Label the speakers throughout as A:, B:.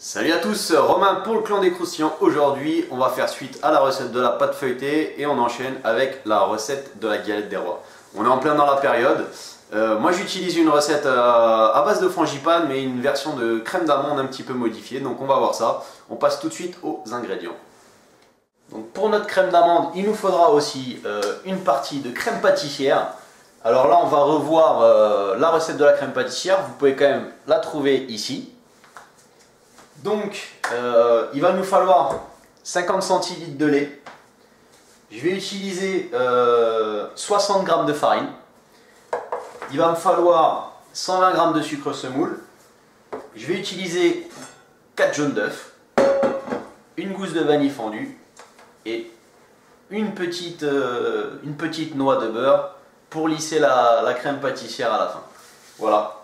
A: Salut à tous, Romain pour le clan des croustillants. Aujourd'hui, on va faire suite à la recette de la pâte feuilletée et on enchaîne avec la recette de la galette des rois. On est en plein dans la période. Moi, j'utilise une recette à base de frangipane, mais une version de crème d'amande un petit peu modifiée. Donc, on va voir ça. On passe tout de suite aux ingrédients. Donc, pour notre crème d'amande, il nous faudra aussi une partie de crème pâtissière. Alors là, on va revoir la recette de la crème pâtissière. Vous pouvez quand même la trouver ici. Donc, il va nous falloir 50 centilitres de lait. Je vais utiliser 60 g de farine. Il va me falloir 120 g de sucre semoule. Je vais utiliser 4 jaunes d'œufs, une gousse de vanille fondue et une petite noix de beurre pour lisser la crème pâtissière à la fin. Voilà,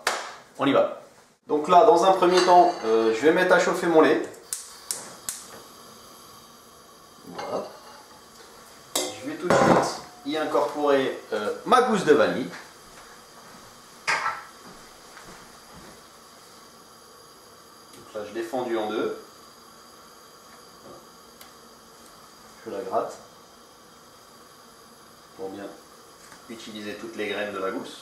A: on y va. Donc là, dans un premier temps, je vais mettre à chauffer mon lait. Voilà. Je vais tout de suite y incorporer ma gousse de vanille. Donc là, je l'ai fendue en deux. Je la gratte pour bien utiliser toutes les graines de la gousse.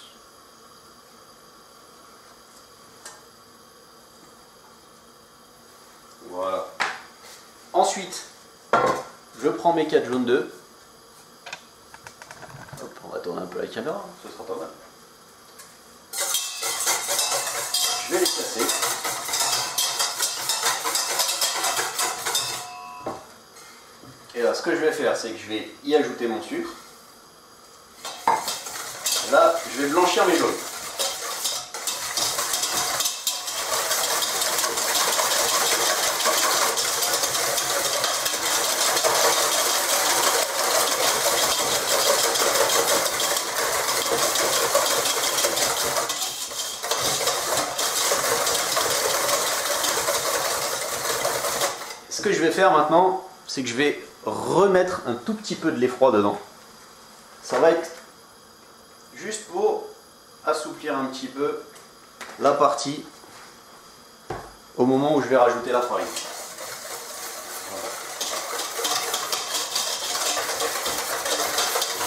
A: Voilà. Ensuite, je prends mes 4 jaunes d'œufs. Hop, on va tourner un peu la caméra, ce sera pas mal. Je vais les casser. Et là, ce que je vais faire, c'est que je vais y ajouter mon sucre. Et là, je vais blanchir mes jaunes. Ce que je vais faire maintenant, c'est que je vais remettre un tout petit peu de lait froid dedans. Ça va être juste pour assouplir un petit peu la partie au moment où je vais rajouter la farine.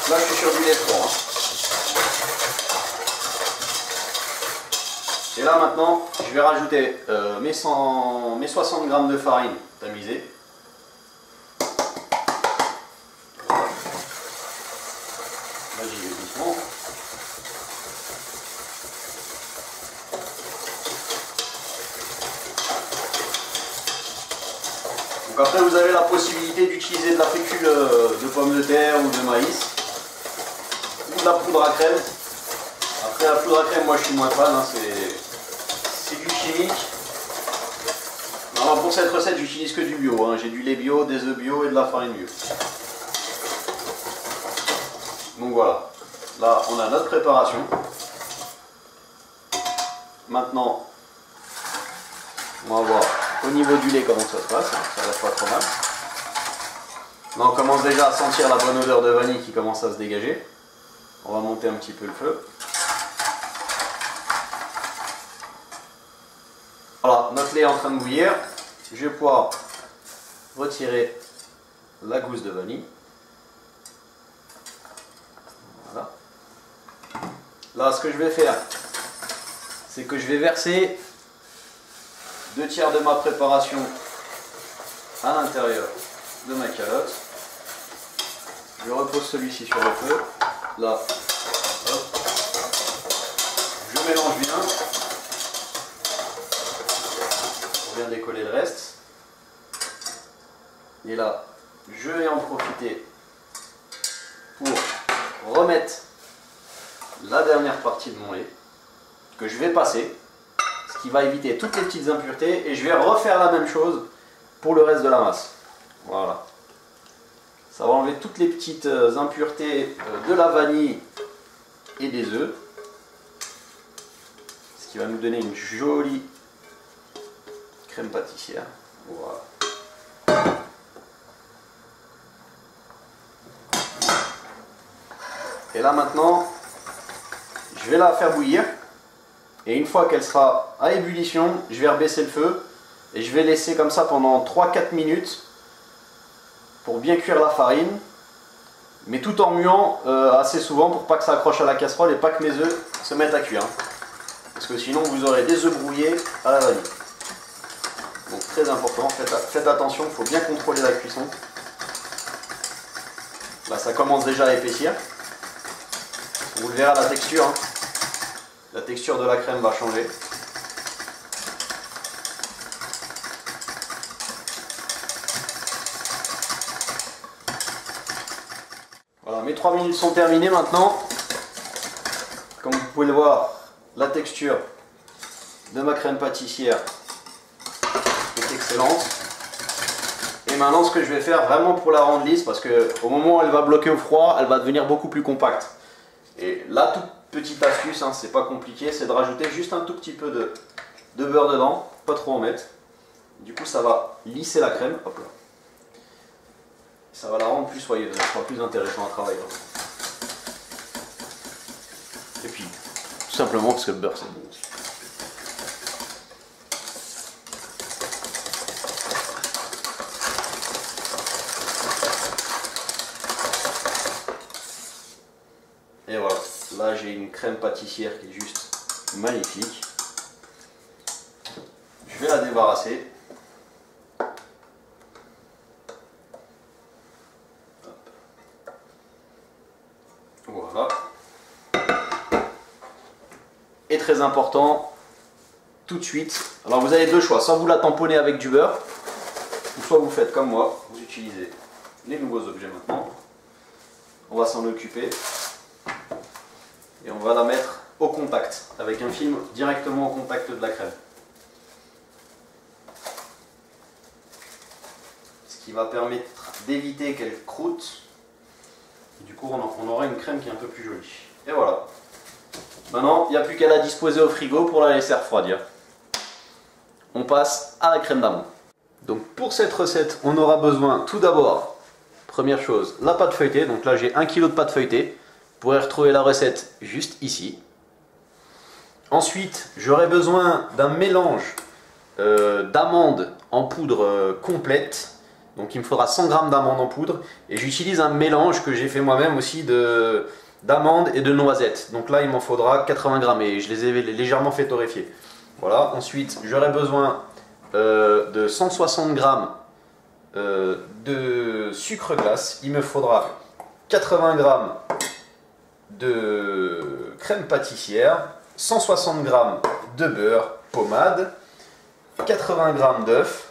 A: Voilà. Là, je suis sur du lait froid. Et là maintenant, je vais rajouter mes 60 g de farine tamisée. Là, j'y vais doucement. Donc après, vous avez la possibilité d'utiliser de la fécule de pommes de terre ou de maïs ou de la poudre à crème. Après, la poudre à crème, moi je suis moins fan, hein, c'est du chimique. Alors pour cette recette, j'utilise que du bio. Hein. J'ai du lait bio, des œufs bio et de la farine bio. Donc voilà, là on a notre préparation. Maintenant, on va voir au niveau du lait comment ça se passe. Ça reste pas trop mal. Là on commence déjà à sentir la bonne odeur de vanille qui commence à se dégager. On va monter un petit peu le feu. Voilà, notre lait est en train de bouillir. Je vais pouvoir retirer la gousse de vanille. Voilà. Là, ce que je vais faire, c'est que je vais verser 2 tiers de ma préparation à l'intérieur de ma calotte. Je repose celui-ci sur le feu. Là, hop. Je mélange bien. Bien décoller le reste. Et là, je vais en profiter pour remettre la dernière partie de mon lait que je vais passer, ce qui va éviter toutes les petites impuretés, et je vais refaire la même chose pour le reste de la masse. Voilà. Ça va enlever toutes les petites impuretés de la vanille et des œufs, ce qui va nous donner une jolie crème pâtissière. Voilà. Et là maintenant, je vais la faire bouillir. Et une fois qu'elle sera à ébullition, je vais rebaisser le feu Et je vais laisser comme ça pendant 3-4 minutes pour bien cuire la farine, mais tout en muant assez souvent pour pas que ça accroche à la casserole et pas que mes œufs se mettent à cuire. Parce que sinon vous aurez des œufs brouillés à la vanille. Donc très important, faites attention, il faut bien contrôler la cuisson. Là ça commence déjà à épaissir. Vous le verrez à la texture, hein. La texture de la crème va changer. Voilà, mes 3 minutes sont terminées maintenant. Comme vous pouvez le voir, la texture de ma crème pâtissière est excellente. Et maintenant ce que je vais faire vraiment pour la rendre lisse, parce que au moment où elle va bloquer au froid, elle va devenir beaucoup plus compacte. Et la toute petite astuce, hein, c'est pas compliqué, c'est de rajouter juste un tout petit peu de beurre dedans, pas trop en mettre. Du coup ça va lisser la crème, hop là. Ça va la rendre plus soyeuse, ça sera plus intéressant à travailler. Et puis, tout simplement parce que le beurre c'est bon aussi. Et voilà, là j'ai une crème pâtissière qui est juste magnifique. Je vais la débarrasser. Voilà. Et très important, tout de suite, alors vous avez deux choix, soit vous la tamponnez avec du beurre, ou soit vous faites comme moi, vous utilisez les nouveaux objets maintenant. On va s'en occuper. Et on va la mettre au contact, avec un film directement au contact de la crème. Ce qui va permettre d'éviter qu'elle croûte. Du coup, on aura une crème qui est un peu plus jolie. Et voilà. Maintenant, il n'y a plus qu'à la disposer au frigo pour la laisser refroidir. On passe à la crème d'amande. Donc pour cette recette, on aura besoin tout d'abord, première chose, la pâte feuilletée. Donc là, j'ai 1 kg de pâte feuilletée. Vous pourrez retrouver la recette juste ici. Ensuite, j'aurai besoin d'un mélange d'amandes en poudre complète. Donc il me faudra 100 g d'amandes en poudre. Et j'utilise un mélange que j'ai fait moi-même aussi d'amandes et de noisettes. Donc là, il m'en faudra 80 g et je les ai légèrement fait torréfier. Voilà. Ensuite, j'aurai besoin de 160 g de sucre glace. Il me faudra 80 g de crème pâtissière, 160 g de beurre pommade, 80 g d'œufs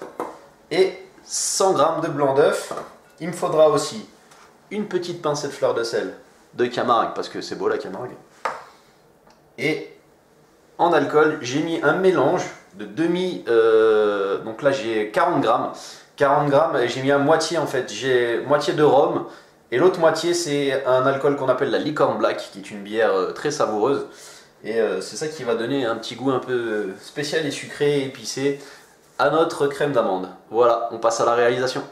A: et 100 g de blanc d'œuf. Il me faudra aussi une petite pincée de fleur de sel de Camargue, parce que c'est beau la Camargue. Et en alcool, j'ai mis un mélange de donc là j'ai 40 g. 40 g, et j'ai mis à moitié en fait. J'ai moitié de rhum. Et l'autre moitié, c'est un alcool qu'on appelle la Licorne Black, qui est une bière très savoureuse. Et c'est ça qui va donner un petit goût un peu spécial et sucré et épicé à notre crème d'amande. Voilà, on passe à la réalisation.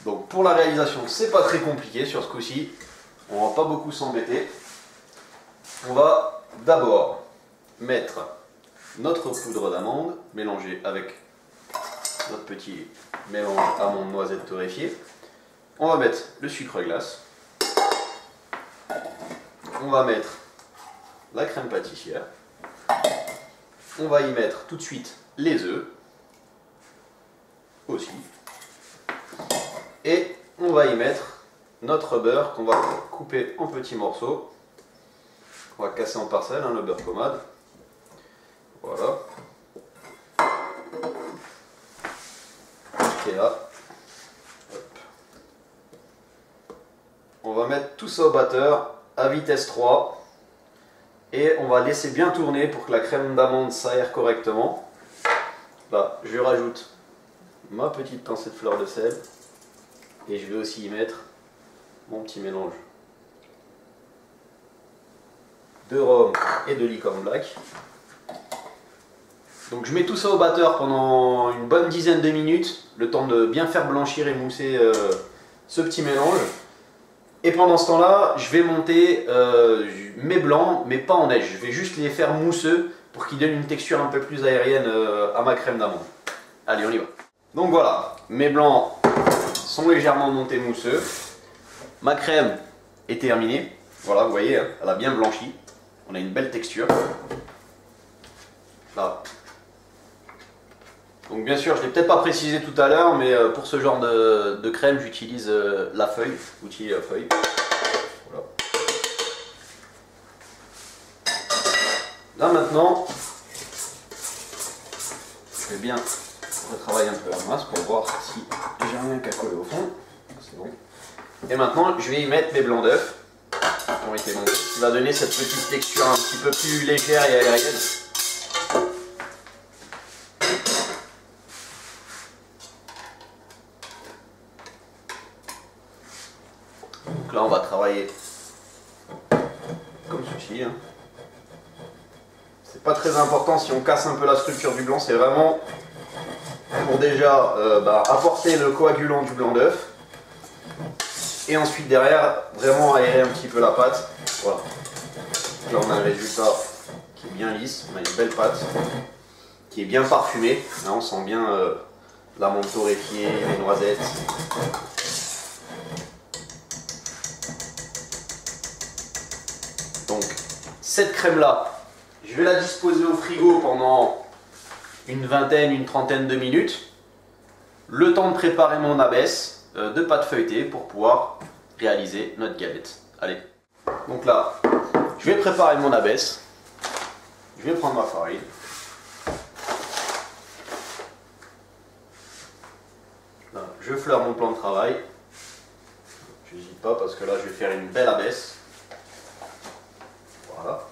A: Donc pour la réalisation, c'est pas très compliqué sur ce coup-ci. On va pas beaucoup s'embêter. On va d'abord mettre notre poudre d'amande, mélangée avec notre petit mélange amande noisette torréfiée. On va mettre le sucre glace, on va mettre la crème pâtissière, on va y mettre tout de suite les œufs aussi, et on va y mettre notre beurre qu'on va couper en petits morceaux, on va casser en parcelles, hein, le beurre pommade, voilà, et là. On va mettre tout ça au batteur à vitesse 3 et on va laisser bien tourner pour que la crème d'amande s'aère correctement. Là, je rajoute ma petite pincée de fleur de sel et je vais aussi y mettre mon petit mélange de rhum et de Licorne Black. Donc je mets tout ça au batteur pendant une bonne dizaine de minutes, le temps de bien faire blanchir et mousser ce petit mélange. Et pendant ce temps-là, je vais monter mes blancs, mais pas en neige. Je vais juste les faire mousseux pour qu'ils donnent une texture un peu plus aérienne à ma crème d'amande. Allez, on y va. Donc voilà, mes blancs sont légèrement montés mousseux. Ma crème est terminée. Voilà, vous voyez, elle a bien blanchi. On a une belle texture. Là. Donc bien sûr, je ne l'ai peut-être pas précisé tout à l'heure, mais pour ce genre de crème, j'utilise la feuille, l'outil feuille. Voilà. Là maintenant, je vais bien retravailler un peu la masse pour voir si j'ai rien qu'à coller au fond. C'est bon. Et maintenant, je vais y mettre mes blancs d'œufs qui ont été montés, qui va donner cette petite texture un petit peu plus légère et aérienne. Donc là, on va travailler comme ceci. Hein. C'est pas très important si on casse un peu la structure du blanc, c'est vraiment pour déjà apporter le coagulant du blanc d'œuf. Et ensuite derrière, vraiment aérer un petit peu la pâte. Voilà. Là on a un résultat qui est bien lisse, on a une belle pâte, qui est bien parfumée. Là on sent bien la menthe torréfiée, les noisettes. Donc cette crème là, je vais la disposer au frigo pendant une vingtaine, une trentaine de minutes. Le temps de préparer mon abaisse de pâte feuilletée pour pouvoir réaliser notre galette. Allez, donc là, je vais préparer mon abaisse. Je vais prendre ma farine. Là, je fleure mon plan de travail. Je n'hésite pas parce que là, je vais faire une belle abaisse. Voilà.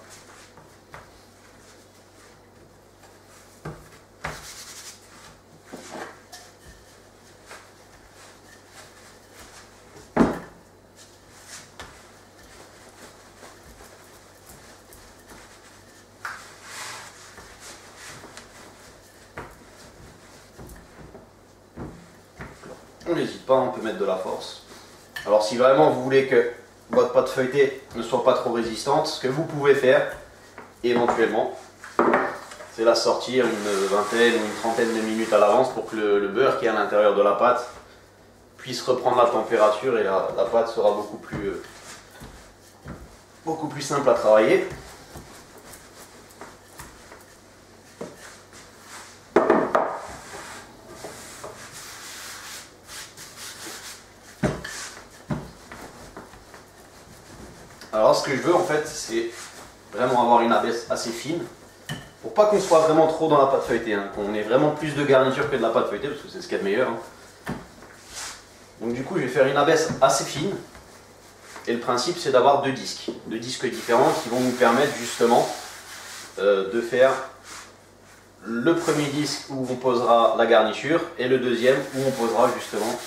A: On n'hésite pas, on peut mettre de la force. Alors si vraiment vous voulez que votre pâte feuilletée ne soit pas trop résistante, ce que vous pouvez faire éventuellement, c'est la sortir une vingtaine ou une trentaine de minutes à l'avance pour que le beurre qui est à l'intérieur de la pâte puisse reprendre la température et la pâte sera beaucoup plus simple à travailler. Alors ce que je veux en fait, c'est vraiment avoir une abaisse assez fine, pour pas qu'on soit vraiment trop dans la pâte feuilletée, hein, qu'on ait vraiment plus de garniture que de la pâte feuilletée, parce que c'est ce qu'il y a de meilleur. Hein. Donc du coup je vais faire une abaisse assez fine, et le principe c'est d'avoir deux disques différents qui vont nous permettre justement de faire le premier disque où on posera la garniture, et le deuxième où on posera justement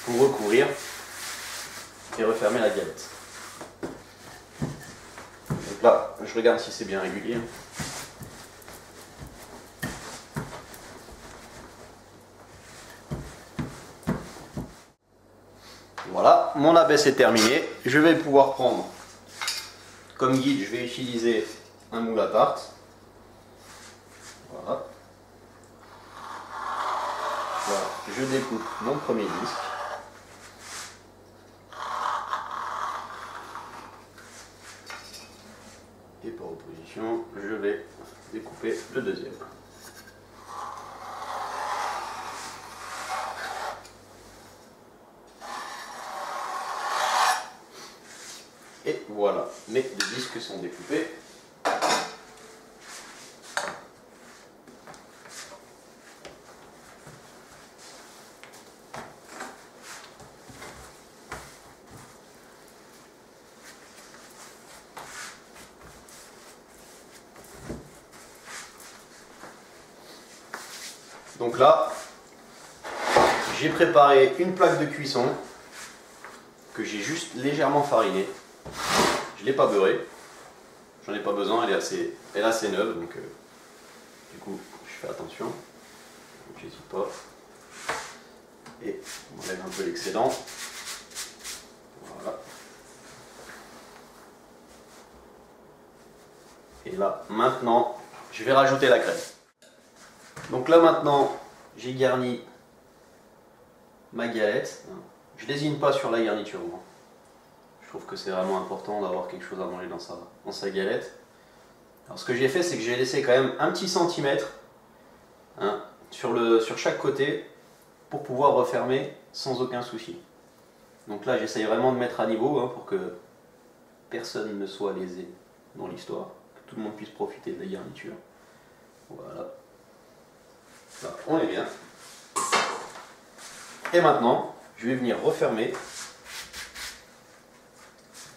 A: pour recouvrir et refermer la galette. Donc là, je regarde si c'est bien régulier. Voilà, mon abaisse est terminée. Je vais pouvoir prendre comme guide, je vais utiliser un moule à tarte. Voilà. Voilà, je découpe mon premier disque. Et par opposition, je vais découper le deuxième. Et voilà, mes deux disques sont découpés. Donc là, j'ai préparé une plaque de cuisson que j'ai juste légèrement farinée. Je ne l'ai pas beurrée, j'en ai pas besoin, elle est assez neuve, donc du coup je fais attention, j'hésite pas. Et on enlève un peu l'excédent. Voilà. Et là maintenant, je vais rajouter la crème. Donc là maintenant, j'ai garni ma galette. Je lésine pas sur la garniture, moi. Je trouve que c'est vraiment important d'avoir quelque chose à manger dans sa galette. Alors ce que j'ai fait, c'est que j'ai laissé quand même un petit centimètre sur chaque côté pour pouvoir refermer sans aucun souci. Donc là, j'essaye vraiment de mettre à niveau pour que personne ne soit lésé dans l'histoire, que tout le monde puisse profiter de la garniture. Voilà. Là, on est bien. Et maintenant, je vais venir refermer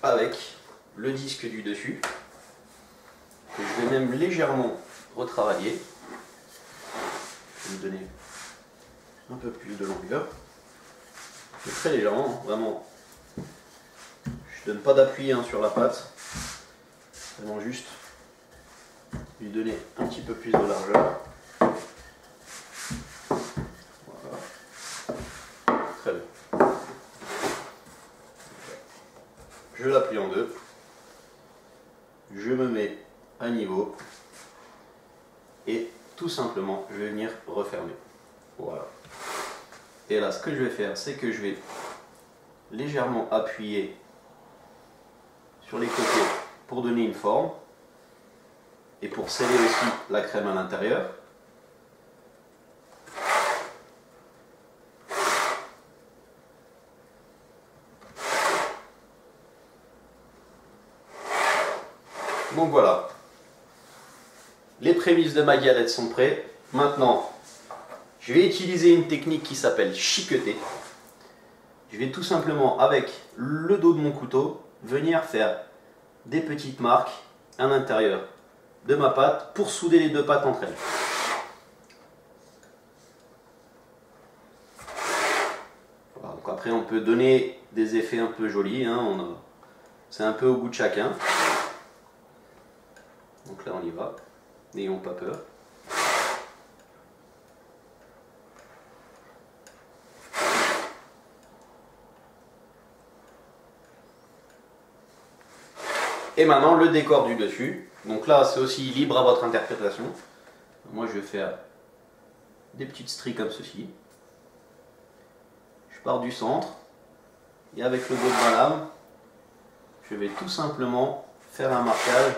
A: avec le disque du dessus, que je vais même légèrement retravailler. Je vais me donner un peu plus de longueur. Mais très légèrement, vraiment. Je donne pas d'appui sur la pâte. Vraiment juste lui donner un petit peu plus de largeur. Voilà. Très bien. Je la plie en deux. Je me mets à niveau. Et tout simplement, je vais venir refermer. Voilà. Et là, ce que je vais faire, c'est que je vais légèrement appuyer sur les côtés pour donner une forme et pour sceller aussi la crème à l'intérieur. Donc voilà, les prémices de ma galette sont prêtes. Maintenant, je vais utiliser une technique qui s'appelle chiqueter. Je vais tout simplement, avec le dos de mon couteau, venir faire des petites marques à l'intérieur de ma pâte pour souder les deux pâtes entre elles. Voilà, donc après, on peut donner des effets un peu jolis. C'est un peu au goût de chacun. Donc là, on y va. N'ayons pas peur. Et maintenant le décor du dessus. Donc là c'est aussi libre à votre interprétation. Moi je vais faire des petites stries comme ceci. Je pars du centre et avec le dos de ma lame, je vais tout simplement faire un marquage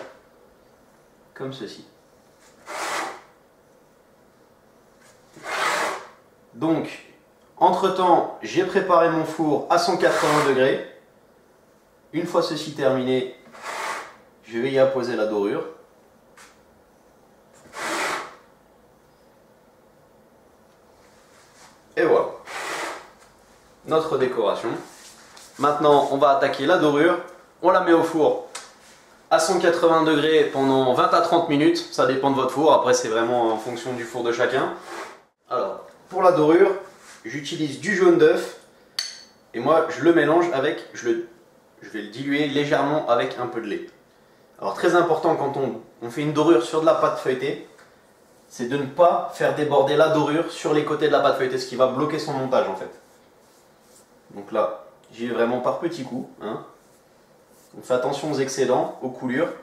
A: comme ceci. Donc entre temps j'ai préparé mon four à 180 degrés. Une fois ceci terminé, je vais y apposer la dorure. Et voilà. Notre décoration. Maintenant, on va attaquer la dorure. On la met au four à 180 degrés pendant 20 à 30 minutes. Ça dépend de votre four. Après, c'est vraiment en fonction du four de chacun. Alors, pour la dorure, j'utilise du jaune d'œuf. Et moi, je le mélange avec... Je vais le diluer légèrement avec un peu de lait. Alors très important quand on fait une dorure sur de la pâte feuilletée, c'est de ne pas faire déborder la dorure sur les côtés de la pâte feuilletée, ce qui va bloquer son montage en fait. Donc là, j'y vais vraiment par petits coups. On fait attention aux excédents, aux coulures.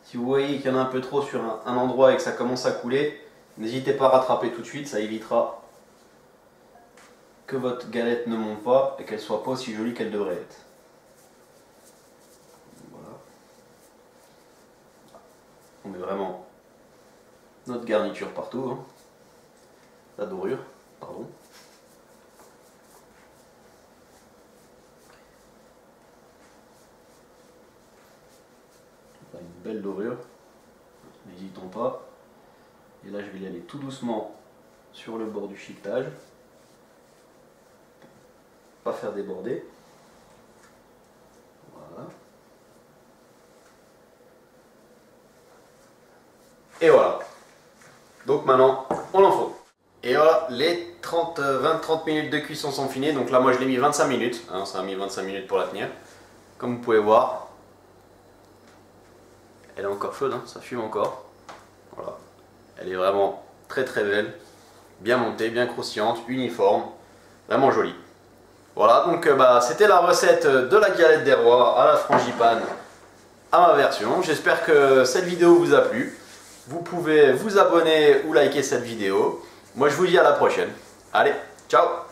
A: Si vous voyez qu'il y en a un peu trop sur un endroit et que ça commence à couler, n'hésitez pas à rattraper tout de suite, ça évitera que votre galette ne monte pas et qu'elle soit pas aussi jolie qu'elle devrait être. On met vraiment notre garniture partout, la dorure, pardon. Une belle dorure, n'hésitons pas. Et là je vais y aller tout doucement sur le bord du chiquetage, pas faire déborder. Voilà. Et voilà. Donc maintenant, on l'enfourne. Et voilà, les 20-30 minutes de cuisson sont finies. Donc là, moi, je l'ai mis 25 minutes. Ça a mis 25 minutes pour la tenir. Comme vous pouvez voir, elle est encore chaude, ça fume encore. Voilà. Elle est vraiment très très belle. Bien montée, bien croustillante, uniforme. Vraiment jolie. Voilà, donc c'était la recette de la galette des rois à la frangipane à ma version. J'espère que cette vidéo vous a plu. vous pouvez vous abonner ou liker cette vidéo. Moi je vous dis à la prochaine. Allez, ciao!